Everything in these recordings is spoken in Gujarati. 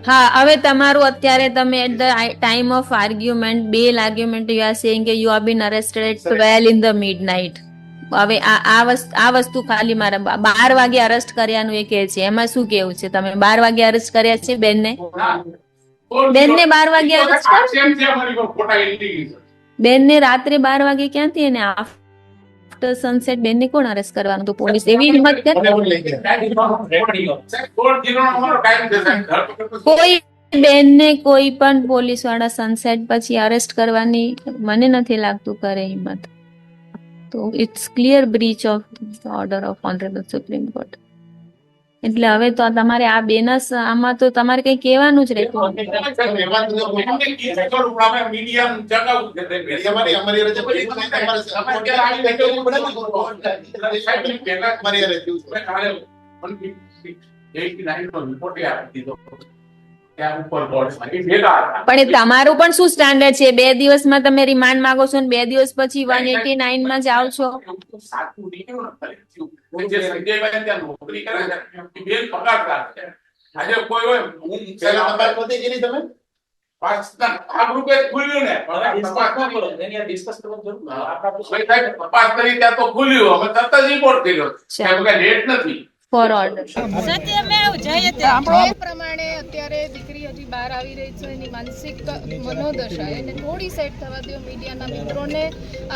હા, હવે તમારું અત્યારે તમે at the time of argument bail argument you are saying કે you are been arrested at 12 in the midnight. હવે આ વસ્તુ ખાલી મારા 12 વાગે અરેસ્ટ કર્યાનું એ કહે છે, એમાં શું કેવું છે? તમે 12 વાગે અરેસ્ટ કર્યા છે બેનને? બેનને 12 વાગે અરેસ્ટ કર્યા? બેનને રાત્રે 12 વાગે ક્યાંથી? એને આફ્ટર સનસેટ બેનને કોણ અરેસ્ટ કરવાનું? તો પોલીસ એવી હિંમત કરે? કોઈ બેનને કોઈ પણ પોલીસ વાળા સનસેટ પછી અરેસ્ટ કરવાની મને નથી લાગતું કરે હિંમત. તો it's clear breach of order of honourable supreme court. એટલે હવે તો તમારે આ બેનસ આમાં તો તમારે કઈ કહેવાનું જ રહેતું. પણ તમારું પણ શું સ્ટાન્ડર્ડ છે? 2 દિવસમાં તમે રિમાન્ડ માંગો છો ને 2 દિવસ પછી 189 માં જાઓ છો. ફોર ઓર્ડર પ્રમાણે અત્યારે દીકરી હજી બહાર આવી રહી છે, એની માનસિક મનોદશા એને થોડી સેટ થવા દો. મીડિયાના મિત્રોને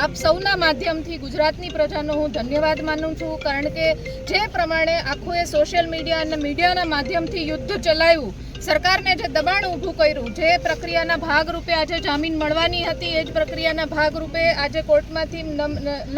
આપ સૌના માધ્યમથી ગુજરાતની પ્રજાનો હું ધન્યવાદ માનું છું, કારણ કે જે પ્રમાણે આખું એ સોશિયલ મીડિયા અને મીડિયાના માધ્યમથી યુદ્ધ ચલાવ્યું, સરકારને જે દબાણ ઊભું કર્યું, જે પ્રક્રિયાના ભાગરૂપે આજે જામીન મળવાની હતી, એ જ પ્રક્રિયાના ભાગરૂપે આજે કોર્ટમાંથી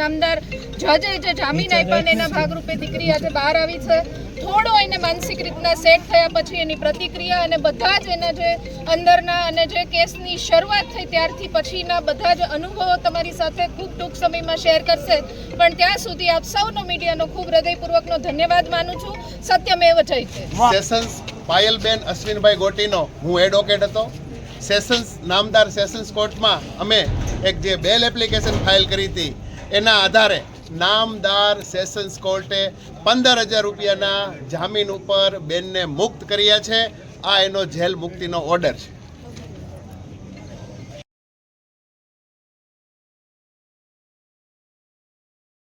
નામદાર જજે જે જામીન આપ્યા ને એના ભાગરૂપે દીકરી આજે બહાર આવી છે. થોડો એને માનસિક રીતના સેટ થયા પછી એની પ્રતિક્રિયા અને બધા જ એના જે અંદરના અને જે કેસની શરૂઆત થઈ ત્યારથી પછીના બધા જ અનુભવો તમારી સાથે ખૂબ ટૂંક સમયમાં શેર કરશે. પણ ત્યાં સુધી આપ સૌનો મીડિયાનો ખૂબ હૃદયપૂર્વકનો ધન્યવાદ માનું છું. સત્યમેવ જયતે. સેશન્સ પાયલબેન અશ્વિનભાઈ ગોટીનો હું એડવોકેટ હતો. સેશન્સ નામદાર સેશન્સ કોર્ટમાં અમે એક જે બેલ એપ્લિકેશન ફાઇલ કરી હતી, એના આધારે નામદાર સેશન્સ કોર્ટે 15,000 રૂપિયાના જામીન ઉપર બેનને મુક્ત કર્યા છે. આ એનો જેલ મુક્તિનો ઓર્ડર છે.